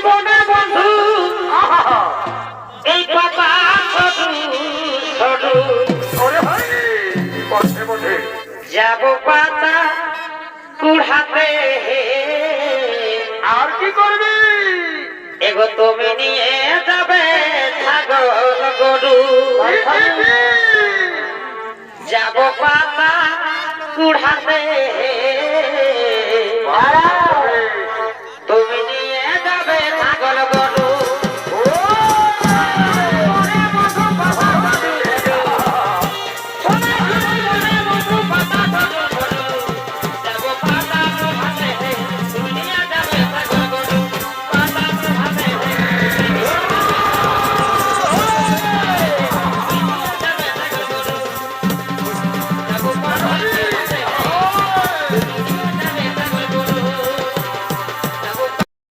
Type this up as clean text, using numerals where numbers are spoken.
জীবনের বন্ধু এই পাতা ছোটু যাব পাতা কুড়াতে আর কি করবি এগো তুমি নিয়ে যাবে ছাগল গরু যাব পাতা কুড়াতে